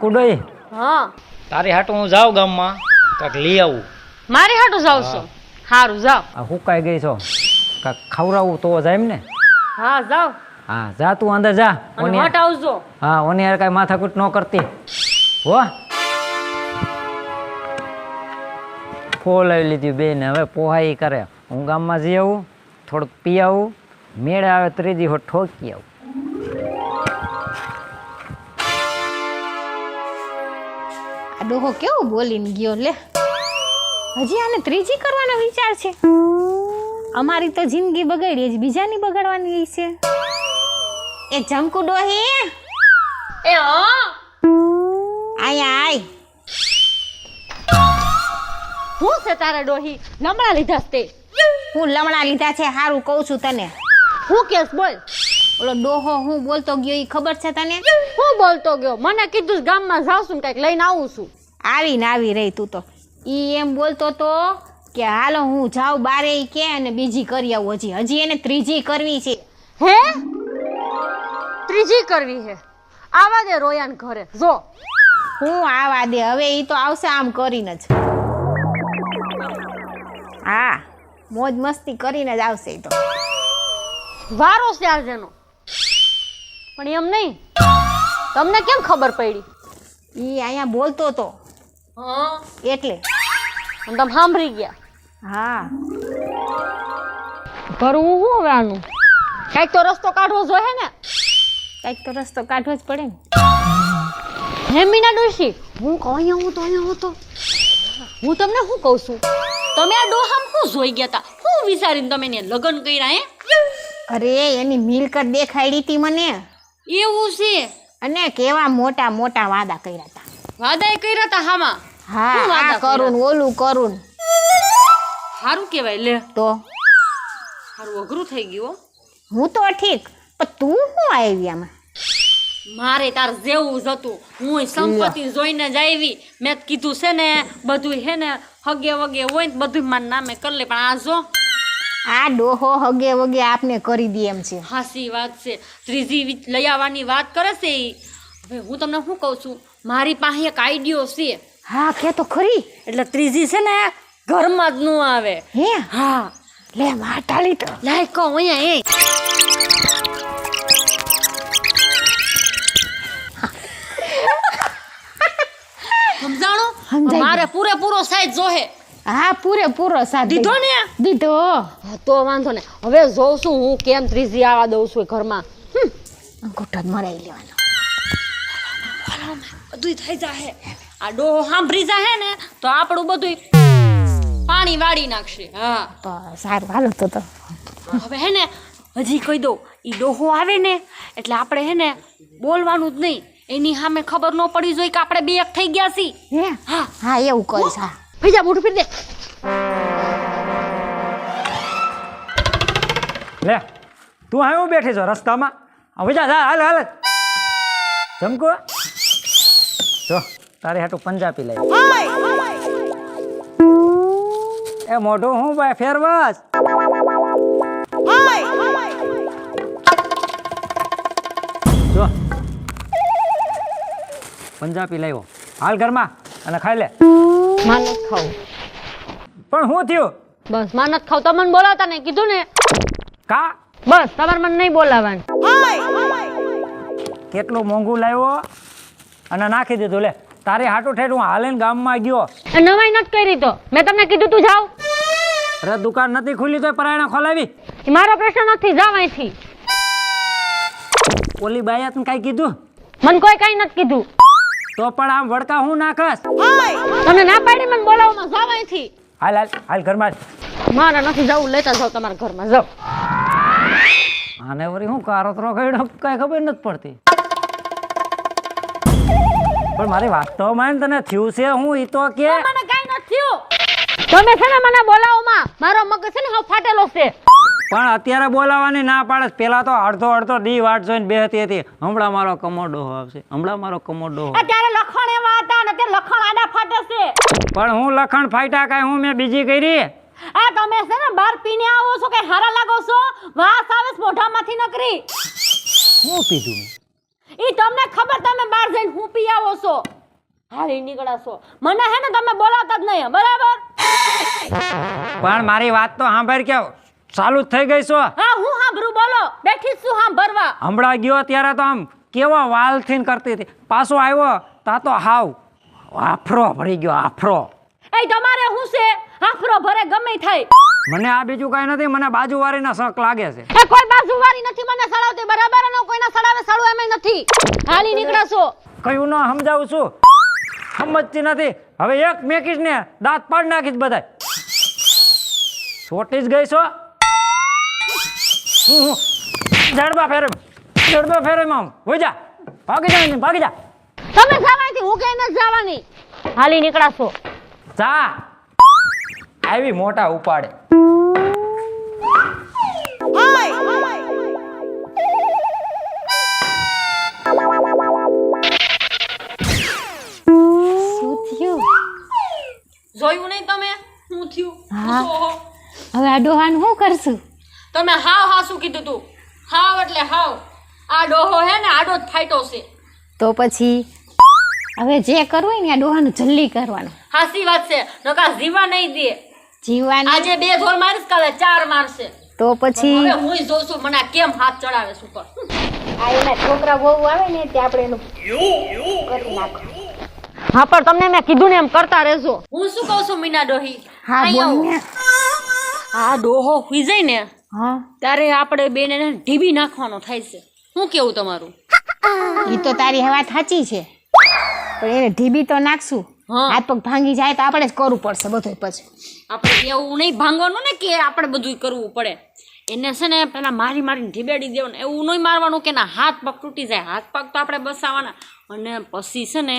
કંકુડોઈ હા તારી હાટું હું જાઉં ગામમાં કાંક લઈ આવું. મારી હાટું જાવ છો? હારું જાવ. આ હુકાઈ ગઈ છો કાંક ખવડાવું તો જાય એમ ને. હા જાવ. હા જા તું અંદર જા. અને હટ આવજો. હા ઓની યાર કાંઈ માથાકૂટ ન કરતી હો. ફોલ આવી લીધી બેન, હવે પોહાઈ કરે. હું ગામમાં જઈ આવું, થોડુંક પી આવું, મેળે આવે ત્રીજી હોટ ઠોકી આવું. આ ડોહો કેવો બોલીને ગયો લે. હજી આને ત્રીજી કરવાનો વિચાર છે. અમારી તો જિંદગી બગાડી, જ બીજાની બગાડવાની છે. એ જમકુ ડોહી, એ હા આયા આય. હું છે તારા ડોહી? લમણા લીધા તે? હું લમણા લીધા છે, હારું કહું છું તને. હું કેસ બોલ. ઓલો ડોહો હું બોલતો ગયો ઈ ખબર છે તને? હું બોલતો ગયો? મને કીધું ગામમાં જાવ છું ને કઈક લઈને આવું છું. આવીને આવી રહી તું તો. ઈ એમ બોલતો તો કે હાલો હું જાઉં બારે ઈ કે અને બીજી કરી આવું. હજી એને ત્રીજી કરવી છે. હે ત્રીજી કરવી હે? આવા દે રોયાન ઘરે. જો હું આવા દે, હવે ઈ તો આવશે આમ કરીને જ. હા મોજ મસ્તી કરીને જ આવશે ઈ તો. વારો છે આજનો. પણ એમ નહીં, તમને કેમ ખબર પડી? ઈ અહીંયા બોલતો તો હા એટલે. અને તમે સાંભળી ગયા? હા કરવું શું હવે આનું? કઈક તો રસ્તો કાઢવો જોઈએ ને. કઈક તો રસ્તો કાઢવો જ પડે ને. હે મીના ડોશી, હું કહું અહીંયા હું તો અહીંયા હું તો હું તમને શું કહું છું, તમે આ ડોહામ શું જોઈ ગયા તા? શું વિચારીને તમે એને લગ્ન કર્યા હે? અરે એની મિલકત દેખાડી હતી મને, એવું છે? અને કેવા મોટા મોટા વાદા કર્યા હતા. વાદા કર્યા તા હામાં? હા શું વાદા આ કરું ને ઓલું કરું ને. સારું કેવાય લે. તો સારું અઘરું થઈ ગયું. હું તો ઠીક, પણ તું શું આવી આમાં? મારે તાર જેવું જ હતું. હું સંપત્તિ જોઈને જ આવી. મેં કીધું છે ને બધું હે ને હગે વગે હોય ને બધું મારા નામે કરી લે. પણ આ જો આ ડોહો હગે વગે આપને કરી દે એમ છે. હાસી વાત છે. ત્રીજી લઈ આવવાની વાત કરે છે ઈ. હવે હું તમને શું કહું છું, મારી પાસે એક આઈડિયો છે. હા કે તો ખરી. એટલે ત્રીજી છે ને ઘરમાં જ ન આવે. હે હા લે માટાલી તો લાય કહું અહીંયા એ સમજાણો? સમજાઈ મારે પૂરેપૂરો સાઈઝ જોહે. હા પૂરેપૂરો સાથ દીધો ને? દીધો. હા, તો વાંધો ને. હવે જોઉં છું હું કેમ ત્રીજી આવવા દઉં છું એ ઘરમાં. અંગૂઠો જ મરાઈ લેવાનો. બધું થઈ જાહે. આ ડોહો સાંભળી જાહે ને તો આપણું બધું પાણી વાળી નાખશે. હા તો સારું હાલો તો હવે હે ને હજી કહી દઉં, ઈ ડોહો આવે ને એટલે આપણે હે ને બોલવાનું જ નહીં. એની સામે ખબર ન પડી જોઈએ કે આપણે બે એક થઈ ગયા છીએ. હે હા હા એવું કરીશ. હા ભૈજા મોઢું ફેરી દે. લે તું હા હું બેઠી છો રસ્તામાં? હવે જા જા હાલ હાલ. જમકો જો તારી હાટું પંજાબી લાવી. એ મોઢું હું ભાઈ ફેરવાસ. જો પંજાબી લાવ્યો, હાલ ઘરમાં અને ખાઈ લે. માનત ખાવું. પણ શું થયું? બસ માનત ખાવ. તમને બોલાવતા ને કીધું ને. કા બસ તમારે મને નહીં બોલાવવાનું. કેટલું મોંઘું લાવ્યો અને નાખી દીધું. લે તારે હાટું ઠેઠ હું હાલે ગામમાં ગયો. એ નવાઈ નથી કરી તો મેં તમને કીધું તું જાવ. અરે દુકાન નથી ખુલી તો પરાયણા ખોલાવી. એ મારો પ્રશ્ન નથી. જાવ અહીંથી. ઓલી બાયા તને કાંઈ કીધું? મને કોઈ કઈ નથી કીધું. તો પણ આમ વડકા હું નાખસ. તમને ના પાડી મને બોલાવવામાં. જાવ અહીંથી. હાલ હાલ હાલ ઘરમાં. મારે નથી જવું. લેતા જાવ તમારા ઘરમાં. જાવ. આને વળી હું કારોતરો કર્યો કઈ ખબર નથી પડતી. પણ મારી વાસ્તવમાં તને થયું છે હું ઈ તો કે. મને કઈ નથી થયું. તમે છે ને મને બોલાવવામાં મારો મગજ છે ને હાવ ફાટેલો છે. પણ અત્યારે બોલાવાની ના પાડે. પેલા તો અડધો અડધો દી વાટ જોઈને બેહતી હતી. હમણાં મારો કમોડો આવશે, હમણાં મારો કમોડો. અત્યારે લખણ એવા હતા ને તે લખણ આડા ફાટે છે. પણ હું લખણ ફાટ્યા કાંઈ હું મેં બીજી કરી. આ તમે છે ને બાર પીને આવો છો કે હારા લાગો છો? વાસ આવે છે મોઢામાંથી નકરી. હું પીધું? ઈ તમને ખબર તમે બાર જઈને હું પી આવો છો? હાલી નીકળાશો મને હે ને તમે બોલાવતા જ નહીં બરાબર પણ મારી વાત તો સાંભળ કે ચાલુ જ થઈ ગઈ છો. હા હું સાંભળું બોલો બેઠી જ છું સાંભળવા હમણાં ગયો ત્યારે તો આમ કેવો વાલથી કરતી હતી, પાછો આવ્યો તા તો હાવ આફરો ભરી ગયો આફરો. એ તમારે શું છે આફરો ભરે ગમે થાય મને આ બીજું કઈ નથી, મને બાજુવાળીના શક લાગે છે. એ કોઈ બાજુવાળી નથી મને સડાવતી બરાબર અને કોઈના સડાવે સડવું એમ નથી હાલી નીકળાશો કયું ન સમજાવું છું, સમજતી નથી. હવે એક મેકીશ ને દાંત પાડ નાખીશ બધાય. છોટી જ ગઈ છો. જડબા ફેરે માં હોય જા, ભાગી જા ભાગી જા. તમે જવાની હું કઈ નથી જવાની હાલી નીકળાશો જા આવી મોટા ઉપાડે. શું થયું? જોયું નહીં તમે શું થયું હા. હવે આ ડોહાનું શું કરશું? તમે હાવ હાસું કીધું તું હાવ એટલે હાવ આ ડોહો હે ને આડો જ ફાટ્યો છે તો પછી હવે જે કરવું હોય ને આ ડોહાનું જલ્દી કરવાનું. હાસી વાત છે નકા જીવા નહીં દે જીવવાનું આજે 2 ધોલ મારીશ કાલે 4 મારશે તો પછી હવે હુંય જોઉં છું મને આ કેમ હાથ ચડાવે છે ઉપર આ એના છોકરા બહુ આવે ને તે આપણે એનું કરી નાખો. હા પણ તમને મેં કીધું ને એમ કરતા રહેજો હું શું કહું છું મીના ડોહી હા બોલ ને. આ ડોહો હુઈ જાય ને હા ત્યારે આપણે બેને ઢીબી નાખવાનો થાય છે શું કેવું તમારું એ તો તારી વાત સાચી છે પણ એને ઢીબી તો નાખશું. હા. હાથ પગ ભાંગી જાય તો આપણે જ કરવું પડશે બધું પછી. આપણે એવું નહીં ભાંગવાનું ને કે આપણે બધું કરવું પડે એને છે ને પેલા મારીને ઢીબેડી દેવાનું એવું નહીં મારવાનું કે ના હાથ પગ તૂટી જાય હાથ પગ તો આપણે બસાવવાના અને પછી છે ને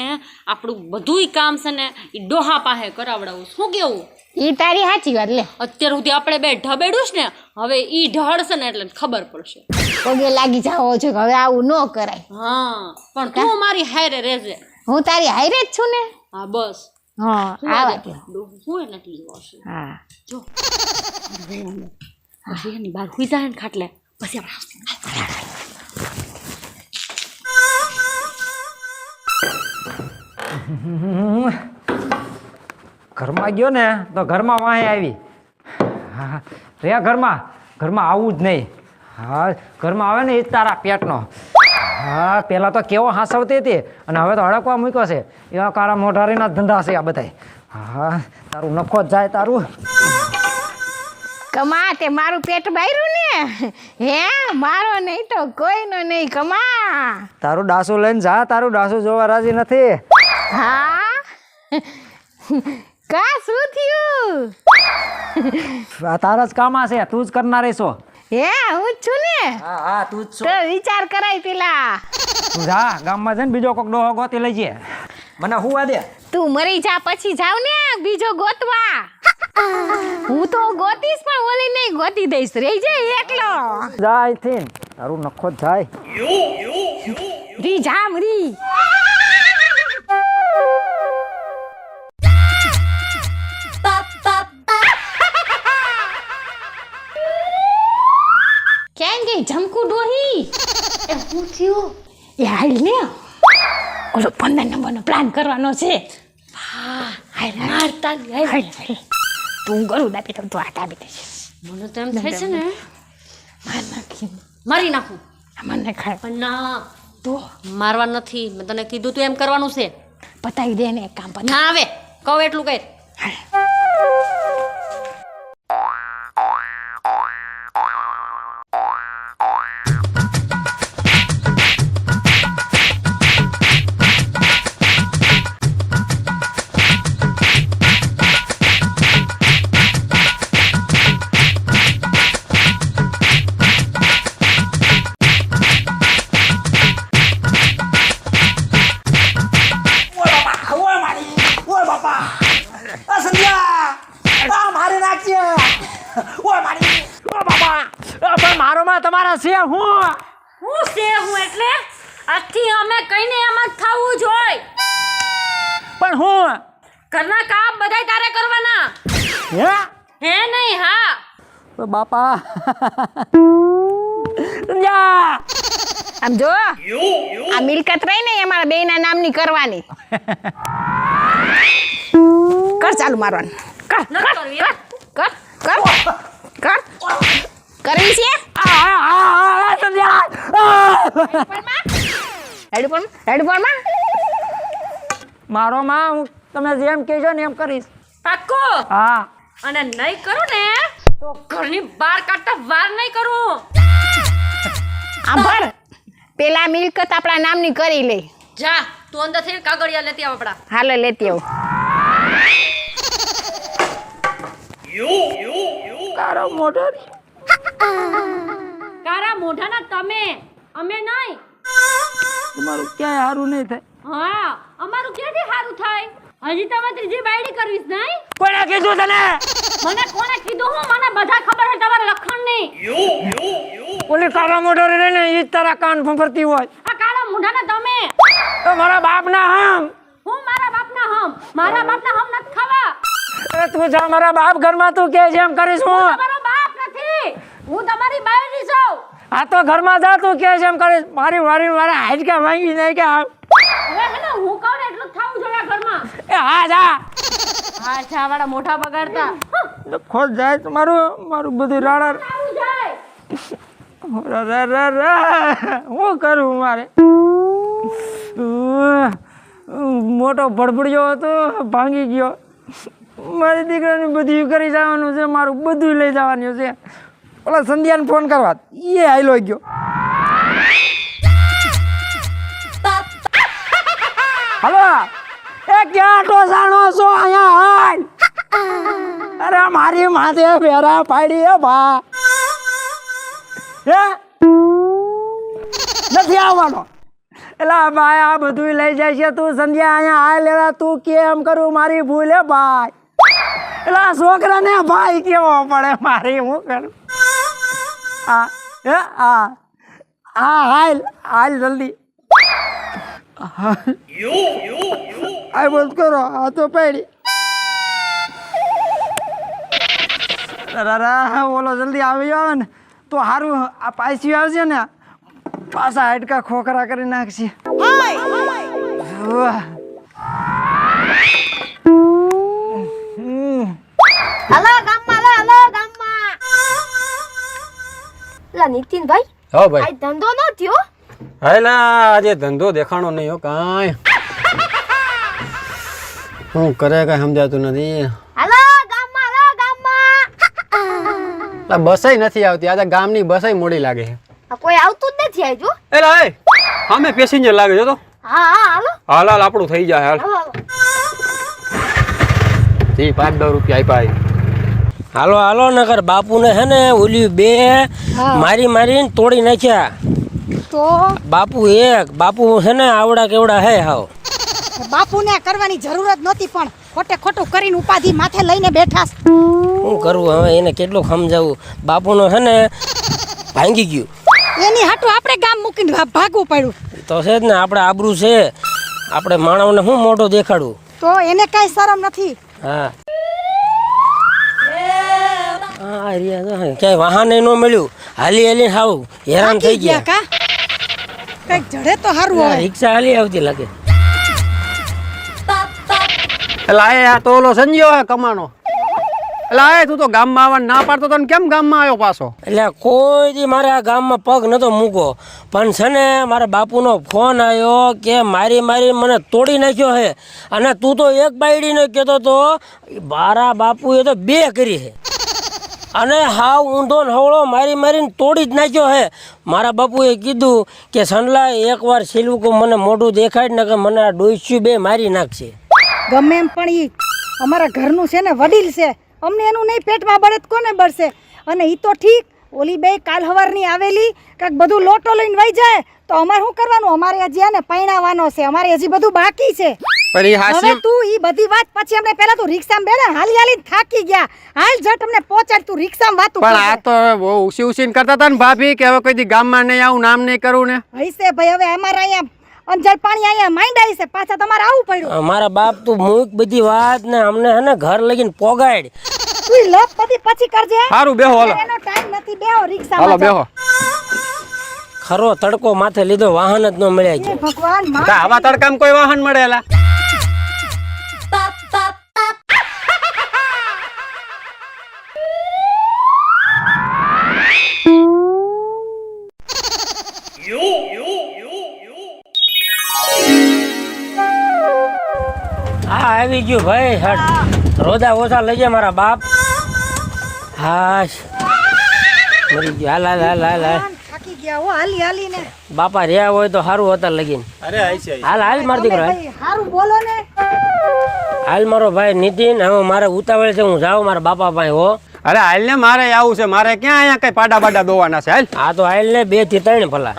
આપણું બધુંય કામ છે ને એ ડોહા પાસે કરાવડાવું શું કેવું એ તારી સાચી વાત લે. અત્યાર સુધી આપણે બે ઢબેડું છે ને હવે ઈ ઢળશે ને એટલે ખબર પડશે પગે લાગી જાવો છે કે હવે આવું ન કરાય. હા પણ તું મારી હારે રહેજે હું તારી હારે જ છું ને. હા બસ હા આવા દે. હું એને લીધો હશે હા જો પછી એની બહાર હુઈ જાય ને ખાટલે પછી આપણે ઘરમાં ગયો ને તો ઘરમાં વાંહે આવી. હા રે ઘરમાં આવું જ નહીં. હા ઘરમાં આવે ને એ જ તારા પેટનો. હા પહેલાં તો કેવો હાંસવતી હતી અને હવે તો હડકવા મૂક્યો છે. એવા કાળા મોઢારીના ધંધા છે આ બધાય. હા તારું નફો જ જાય તારું. કમા તે મારું પેટ બાર્યું ને હે મારો નહીં તો કોઈનો નહીં કમા. તારું ડાસુ લઈને જા, તારું ડાસુ જોવા રાજી નથી. હા કા શું થયું? આ તારા જ કામ છે, તું જ કરનારી છો. હે હું જ છું ને હા તું જ તો વિચાર કરાય પેલા. તું જા ગામમાં જઈને બીજો કોક ડોહો ગોતી લઈ જાય મને હુવા દે. તું મરી જા પછી જાવ ને બીજો ગોતવા. હું તો ગોતીશ પણ ઓલી નહીં ગોતી દઈશ રહી જાય એકલો. જા અહીંથી તારું નખો જ જાય. રી જા મરી. ક્યાં ગઈ જમકુ ડોહી? એ શું થયું એ હાલ ને ઓલો 15 નંબરનો પ્લાન કરવાનો છે. મારતા હાલ તું ગરું દાબી તો તું હાથ આપી દેશે. મને તો એમ થાય છે ને માર નાખી મારી નાખું મને ખાય પણ ના તો મારવા નથી મેં તને કીધું તું એમ કરવાનું છે પતાવી દે ને એક કામ પતાવી. ના આવે કહું એટલું કઈ મારો માં તમારા છે હું છે હું એટલે આજથી અમે કઈને એમ જ થવું જોઈએ પણ હું ઘરના કામ બધાય તારે કરવાના હે હે નહીં હા બાપા જા આમ જો આ મિલકત રહી ને એ અમારા બેયના નામની કરવાની. કર ચાલુ મારવાનું. કર ન કરવી હે? કર કર કર કરવી છે. હેડફોનમાં મારો માં હું તમે જેમ કહેજો ને એમ કરીશ. પાક્કું? હા અને નહીં કરું ને તો ઘરની બહાર કાઢતા વાર નહીં કરું. આંભળ પેલા મિલકત આપણા નામની કરી લે. જા તું અંદર થઈને કાગળિયા લેતી આવ આપડા. હાલો લેતી આવું. તારો મોટો કારા મોઢાના તમે, અમે નહીં. તમારું ક્યાંય સારું નહીં થાય. હા અમારું ક્યાંથી સારું થાય? હજી તમે ત્રીજી બાયડી કરવીશ નહીં? કોણે કીધું તને? મને કોને કીધું? હું મને બધા ખબર છે તમારા લખણની. ઓલી તારા મોટો રે ને ઈ જ તારા કાન ફફરતી હોય. આ કાળા મોઢાના તમે. તો મારા બાપના હમ. હું મારા બાપના હમ. મારા બાપના હમ નથી ખાવા. એ તું જા મારા બાપ ઘરમાં તું કે જેમ કરીશ હું. તમારો બાપ નથી. હું તમારી બાયડી છું. આ તો ઘરમાં જા તું કે જેમ કરીશ. મારી મારા હાડકા ભાંગી જાય કે આ. હવે હે ને હું કહું ને એટલું જ થવું જોઈએ આ ઘરમાં. એ હા જા. હા છાવાળા મોઢા બગાડતા. ખોટ જાય તો મારું બધું રાડા આવું જાય. હું કરું મારે મોટો ભડભડિયો હતો ભાંગી ગયો. મારી દીકરાની બધું કરી જવાનું છે, મારું બધું લઈ જવાનું છે. ઓલા સંધ્યાને ફોન કરવા એ આયલો ગયો. હલો એ ક્યાં ટોસાણો છો? અહીંયા હાલ. અરે મારી માથે ફેરા પાડી હે ભા. હે નથી આવવાનો. એલા ભાઈ આ બધું લઈ જાય છે. તું સંધ્યા અહીંયા હાલ. એલા તું કેમ કરું? મારી ભૂલ હે ભાઈ. એલા છોકરાને ભાઈ કેવો પડે મારી હું કરું? હા હે હા હા હાલ હાલ જલ્દી. આ બોલ કરો. આ તો પડી. બોલો જલ્દી આવી આવે ને તો સારું. આ પાછી આવશે ને પાછા હાડકા ખોખરા કરી નાખશે. હાલો ગામમાં લા નીતિનભાઈ હા ભાઈ આ ધંધો ન થયો હાલા આજે ધંધો દેખાણો નહીં હો કાંઈ. શું કરે કઈ સમજાતું નથી. હાલો ગામમાં બસાઈ નથી આવતી. આજે ગામની બસાઈ મોડી લાગે છે. આ કોઈ આવતું જ નથી આજુ. એલા એ સામે પેસેન્જર લાગે છે તો. હા હાલો હાલ હાલ આપણું થઈ જાય હાલ. જી 5-10 રૂપિયા આપ્યા. હાલો હાલો નગર બાપુને હે ને ઓલી બે મારીને તોડી નાખ્યા. તો બાપુ બાપુ છે ને આવડા કેવડા હે હાવ. બાપુને કરવાની જરૂર જ નહોતી પણ ખોટે ખોટું કરીને ઉપાધિ માથે લઈને બેઠા. શું કરવું હવે એને કેટલું સમજાવું. બાપુનો છે ને ભાંગી ગયું. એની હાટું આપણે ગામ મૂકીને ભાગવું પડ્યું. તો છે જ ને આપણે આબરૂ છે. આપણે માણસને શું મોટો દેખાડવું. તો એને કાંઈ શરમ નથી. હા ક્યાંય વાહન ન મળ્યું. હાલી હાવ હેરાન થઈ ગયા. કા કઈક જડે તો સારું હોય. રિક્ષા હાલી આવતી લાગે. એલા એ આ તો ઓલો સંજ્યો હે કમાનો. એલા એ તું તો ગામમાં આવવા ના પાડતો તો કેમ ગામમાં આવ્યો પાછો? એટલે કોઈ દી મારે આ ગામમાં પગ નતો મૂકો પણ છે ને મારા બાપુનો ફોન આવ્યો કે મારી મને તોડી નાખ્યો છે. અને તું તો એક બાયડીને કહેતો તો મારા બાપુએ તો 2 કરી છે. અને હાવ ઊંધો ને હવળો મારીને તોડી જ નાખ્યો છે. મારા બાપુએ કીધું કે સનલા એકવાર સિલવું મને મોઢું દેખાડ ને કે મને આ ડોસ્યું 2 મારી નાખશે. ગમે એમ પણ ઈ અમારા ઘરનું છે ને વડીલ છે. અમને એનું નહીં પેટમાં બળે કોને બળશે. અને ઈ તો ઠીક ઓલી બે કાલ હવારની આવેલી કાંઈક બધું લોટો લઈને વહી જાય તો અમારે શું કરવાનું? અમારે હજી આને પૈણાવાનો છે. અમારે હજી બધું બાકી છે. પણ ઈ હાસી હવે તું ઈ બધી વાત પછી અમને પહેલા તું રિક્ષામાં બેઠા હાલી થાકી ગયા. હાલ જટ અમને પહોંચાડ તું રિક્ષામાં વાતું પણ આ તો બહુ ઉસીને કરતા હતા ને ભાભી કે હવે કોઈ દી ગામમાં નહીં આવું નામ નહીં કરું ને. હઈસે ભાઈ હવે અમારા અહીંયા અંજળ પાણી અહીંયા માંડાઈ છે. પાછા તમારે આવું પડ્યું. મારા બાપ તું મૂક બધી વાત ને અમને હે ને ઘર લગીને પોગાડ. તું લપ બધી પછી કરજે. સારું બેહો હાલો. એનો ટાઈમ નથી. બેહો રિક્ષામાં. હાલો બેહો. ખરો તડકો માથે લીધો વાહન જ ન મળ્યા હે કે ભગવાન માં કા આવા તડકામાં કોઈ વાહન મળેલા? હા આવી ગયું ભાઈ હટ રોદા ઓછા લઈ જાય મારા બાપ હાશ મરી ગયું હાલ હાલ હાલ હાલ હાલ થાકી ગયા હો હાલી હાલીને બાપા રહ્યા હોય તો સારું હતા લગીન અરે આઈ છે હાલ હાલ મારો દીકરો હાલ ભાઈ હારું બોલો ને હાલ મારો ભાઈ નીતિન હવે મારે ઉતાવળ છે હું જાઉં મારા બાપા પાસે હો અરે હાલ ને મારે આવું છે, મારે ક્યાં અહીંયા કઈ પાડા બાડા દોવાના છે. હાલ આ તો હાલ ને 2 થી 3 ભલા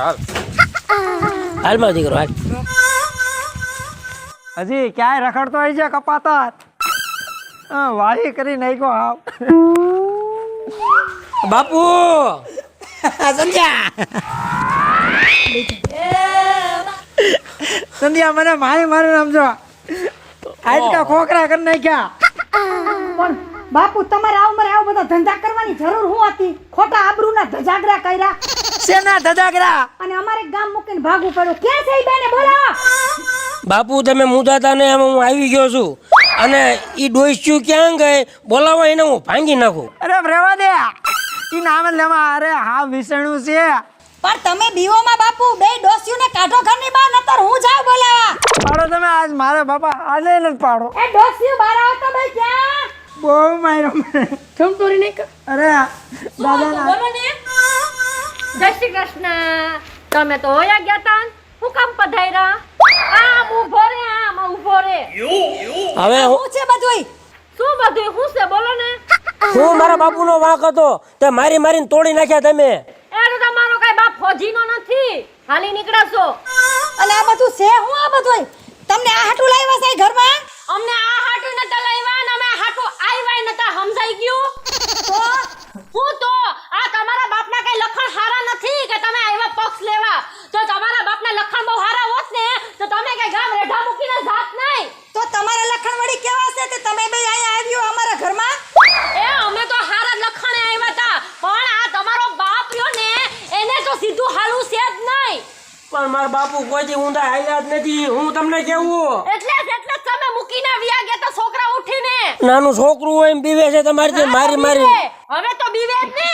હાલ મારો દીકરો હાલ હજી ક્યાંય રખડતો હોય છે કપાતા વાહી કરી નાખ્યો હાવ. બાપુ સંધ્યા મને મારી મારી સમજો આજકા ખોખરા કરી નાખ્યા. પણ બાપુ તમારે આવ મરે આવ બધા ધંધા કરવાની જરૂર હું હતી? ખોટા આબરૂના ધજાગરા કર્યા શેના ધજાગરા? અને અમારે ગામ મૂકીને ભાગવું પડ્યું. ક્યાં છે ઈ બેને બોલો? બાપુ તમે મુદાતા ને એમાં હું આવી ગયો છું અને ઈ ડોસ્યું ક્યાં ગઈ બોલાવો એને હું ભાંગી નાખું. અરે રેવા દે ઈ નામ લેવા. અરે હા વિષણું છે. પણ તમે બીવોમાં બાપુ બે ડોસ્યુને કાઢો ઘરની બહાર નતર હું જાઉં બોલાવા. પાડો તમે આજ મારે બાપા આજે નથી પાડો. એ ડોસ્યુ બહાર આવો તો ભાઈ ક્યાં? બહુ માર્યો મને. ચમતોરી નહીં કર અરે દાદા બોલો ને જય શ્રી કૃષ્ણ. તમે તો હોયા ગયા તા હું કામ પધાર્યા? આમ ઊભો રે આમ ઊભો રે. હવે શું છે બધુંય? શું બધું હું છે બોલો ને. હું મારા બાપુનો વાંક હતો તે મારી મારીને તોડી નાખ્યા તમે. એનો તમારો કઈ બાપ ફોજીનો નથી. હાલી નીકળાશો. અને આ બધું છે હું આ બધુંય? તમને આ હાટું લાવ્યા છે ઘરમાં? અમને આ હાટું નતા લાવ્યા ને અમે હાટું આવ્યા નતા. સમજાઈ ગયું? તો હું તો આ તમારા બાપના કઈ લખણ હારા નથી કે તમે આવ્યા પક્ષ લેવા. તો તમારા બાપના લખણ બહુ હારા હોત ને તો તમે કઈ ગામ રેઢા મૂકીને જાત નહીં. તો તમારા લખણ વળી કેવા છે તે તમે બે અહીંયા આવ્યો અમારા ઘરમાં? એ અમે તો હારા લખણે આવ્યા તા પણ આ તમારો બાપ રહ્યો ને એને તો સીધું હાલું છે જ નહીં. પણ મારા બાપુ કોઈ ઊંધા હાલ્યા જ નથી. હું તમને કેવું એટલે જ તમે મૂકીને વ્યા ગયા તા છોકરા ઉઠીને. નાનું છોકરું હોય એમ બીવે છે તમારી મારી મારી. હવે તો બીવે જ ને.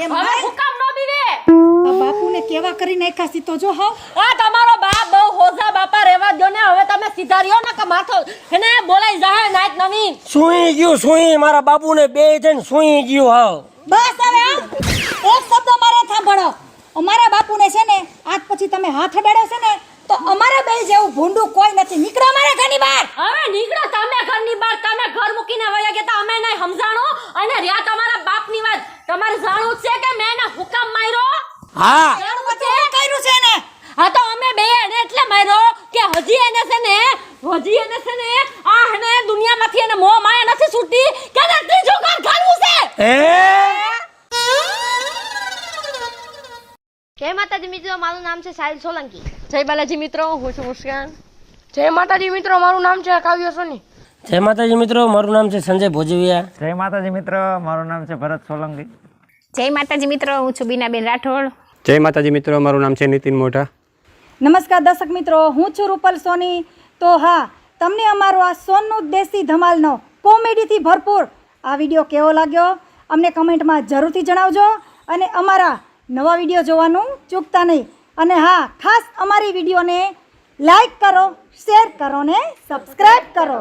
એમ હવે ભાઈ? હુકામ નો બીવે. આ બાપુને કેવા કરી નાખ્યા છે તો જો હાવ. આ તમારો બાપ બહુ હોજા બાપા રહેવા દો ને. હવે તમે સીધા રહ્યો ને કે માથો એને બોલાઈ જાય નાઈટ નવીન. સુઈ ગયું સુઈ મારા બાપુને બે થઈને સુઈ ગયું હાવ. બસ હવે આમ એક શબ્દ મારે સાંભળો. અમારા બાપુને છે ને આજ પછી તમે હાથ અડાડ્યો છે ને તો અમારા બે જેવું ભૂંડું કોઈ નથી. નીકળો અમારા ઘરની બહાર. હવે નીકળો તમે ઘરની બહાર. તમે ઘર મૂકીને વયા ગયા તા અમે નહીં સમજાણો અને રહ્યા તમારા બાપની વાત. તમારે જાણવું છે કે મેં એને હુકામ માર્યો? હા એનું બધું શું કર્યું છે ને? હા તો અમે બે એને એટલે માર્યો કે હજી એને છે ને આ એને દુનિયામાંથી એને મોહ માયા નથી છૂટી કે એને ત્રીજું ઘર ખાવું છે. જય માતાજી મિત્રો, મારું નામ છે સાહિલ સોલંકી. જય બાલાજી મિત્રો, હું છું મુસ્કાન. જય માતાજી મિત્રો, મારું નામ છે કાવ્ય સોની. જય માતાજી મિત્રો મારું નામ છે સંજય ભોજવિયા. જય માતાજી મિત્ર, મારું નામ છે ભરત સોલંકી. જય માતાજી મિત્રો, હું છું બીનાબેન રાઠોડ. જય માતાજી મિત્રો, મારું નામ છે નીતિન મોઢા. નમસ્કાર દર્શક મિત્રો, હું છું રૂપલ સોની. તો હા, તમને અમારો આ સોનનું દેશી ધમાલનો કોમેડીથી ભરપૂર આ વિડીયો કેવો લાગ્યો અમને કમેન્ટમાં જરૂરથી જણાવજો અને અમારા નવા વિડીયો જોવાનું ચૂકતા નહીં. અને હા, ખાસ અમારી વિડીયોને લાઈક કરો, શેર કરો ને સબસ્ક્રાઈબ કરો.